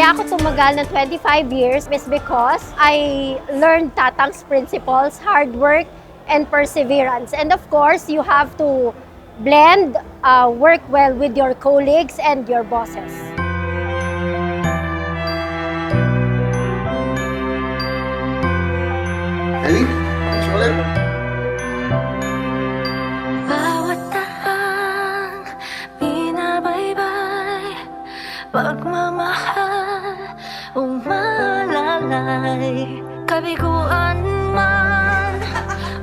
Kaya ako tumagal ng 25 years is because I learned Tatang's principles, hard work, and perseverance. And of course, you have to blend, work well with your colleagues and your bosses. Ready? Let's roll it. Bawat tahang binabaybay, pagmamahal umalalay, kabiguan man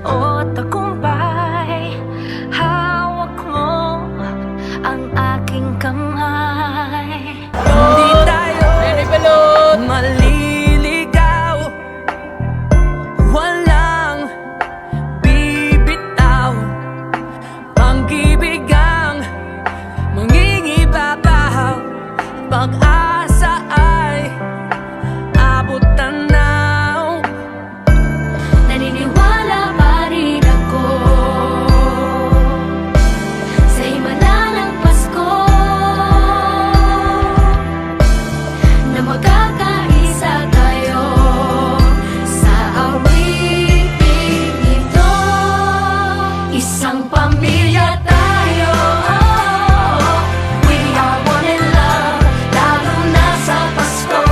o tagumpay, hawak mo ang aking kamay. Hindi tayo maliligaw, walang bibitaw, pag-ibig ang mangingibabaw, pag-asa ay abot tanaw. Naniniwala pa rin ako sa himala ng Pasko, na magkakaisa tayo sa awiting ito. Isang pamilya tayo, we are one in love, lalo na sa Pasko.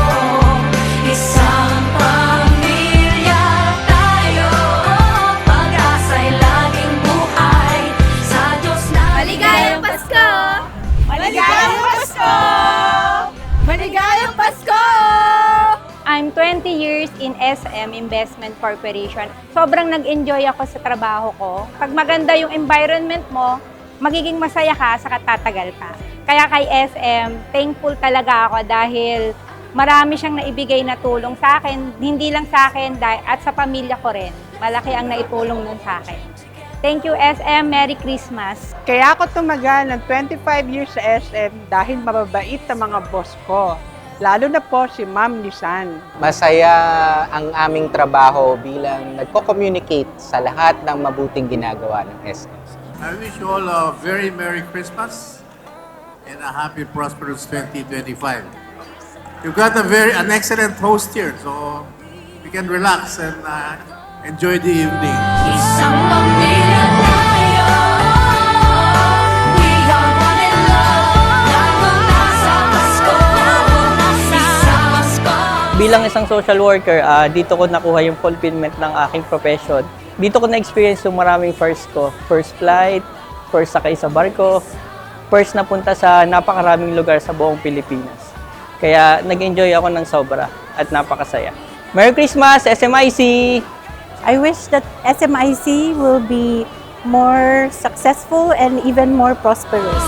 Isang pamilya tayo, pag-asa'y laging buhay sa Diyos na Maligayang Pasko! Maligayang Pasko! Maligayang Pasko! I'm 20 years in SM Investment Corporation. Sobrang nag-enjoy ako sa trabaho ko. Pag maganda yung environment mo, magiging masaya ka sa tatagal ka. Kaya kay SM, thankful talaga ako dahil marami siyang naibigay na tulong sa akin, hindi lang sa akin at sa pamilya ko rin. Malaki ang naitulong nun sa akin. Thank you SM, Merry Christmas! Kaya ako tumagal ng 25 years sa SM dahil mababait ang mga boss ko. Lalo na po si Ma'am Lisan. Masaya ang aming trabaho bilang nagko-communicate sa lahat ng mabuting ginagawa ng SM. I wish you all a very Merry Christmas and a happy, prosperous 2025. You've got an excellent host here, so you can relax and enjoy the evening. Isang pamilya tayo, we are one in love, lalo na sa Pasko. Isang Pasko. Bilang isang social worker, dito ko nakuha yung fulfillment ng aking profession. Dito ko na-experience yung maraming first ko. First flight, first sakay sa barko, first napunta sa napakaraming lugar sa buong Pilipinas. Kaya nag-enjoy ako ng sobra at napakasaya. Merry Christmas, SMIC! I wish that SMIC will be more successful and even more prosperous.